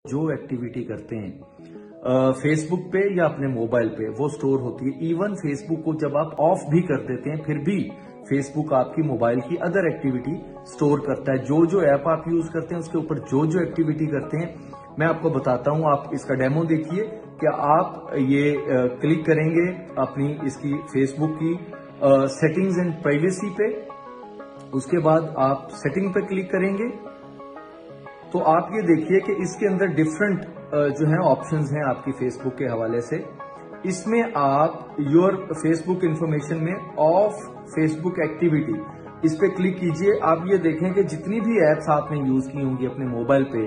जो एक्टिविटी करते हैं फेसबुक पे या अपने मोबाइल पे वो स्टोर होती है। इवन फेसबुक को जब आप ऑफ भी कर देते हैं फिर भी फेसबुक आपकी मोबाइल की अदर एक्टिविटी स्टोर करता है। जो जो ऐप आप यूज करते हैं उसके ऊपर जो जो एक्टिविटी करते हैं मैं आपको बताता हूं। आप इसका डेमो देखिए कि आप ये क्लिक करेंगे अपनी इसकी फेसबुक की सेटिंग्स एंड प्राइवेसी पे। उसके बाद आप सेटिंग पे क्लिक करेंगे तो आप ये देखिए कि इसके अंदर डिफरेंट जो है ऑप्शंस हैं आपकी फेसबुक के हवाले से। इसमें आप योर फेसबुक इंफॉर्मेशन में ऑफ फेसबुक एक्टिविटी इस पे क्लिक कीजिए। आप ये देखें कि जितनी भी एप्स आपने यूज की होंगी अपने मोबाइल पे,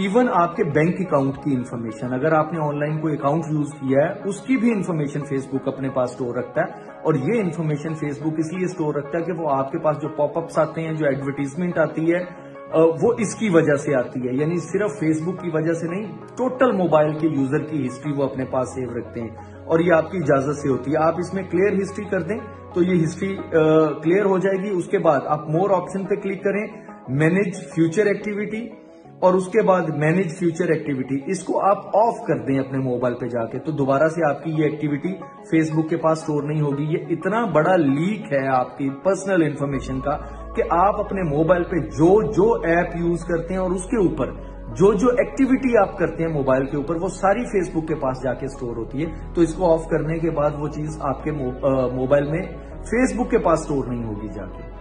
इवन आपके बैंक अकाउंट की इंफॉर्मेशन, अगर आपने ऑनलाइन कोई अकाउंट यूज किया है उसकी भी इंफॉर्मेशन फेसबुक अपने पास स्टोर रखता है। और ये इंफॉर्मेशन फेसबुक इसलिए स्टोर रखता है कि वो आपके पास जो पॉपअप्स आते हैं, जो एडवर्टीजमेंट आती है, वो इसकी वजह से आती है। यानी सिर्फ फेसबुक की वजह से नहीं, टोटल मोबाइल के यूजर की हिस्ट्री वो अपने पास सेव रखते हैं और ये आपकी इजाजत से होती है। आप इसमें क्लियर हिस्ट्री कर दें तो ये हिस्ट्री क्लियर हो जाएगी। उसके बाद आप मोर ऑप्शन पे क्लिक करें, मैनेज फ्यूचर एक्टिविटी, और उसके बाद मैनेज फ्यूचर एक्टिविटी इसको आप ऑफ कर दें अपने मोबाइल पे जाके, तो दोबारा से आपकी ये एक्टिविटी फेसबुक के पास स्टोर नहीं होगी। ये इतना बड़ा लीक है आपकी पर्सनल इंफॉर्मेशन का कि आप अपने मोबाइल पे जो जो ऐप यूज करते हैं और उसके ऊपर जो जो एक्टिविटी आप करते हैं मोबाइल के ऊपर, वो सारी फेसबुक के पास जाके स्टोर होती है। तो इसको ऑफ करने के बाद वो चीज आपके मोबाइल में फेसबुक के पास स्टोर नहीं होगी जाके।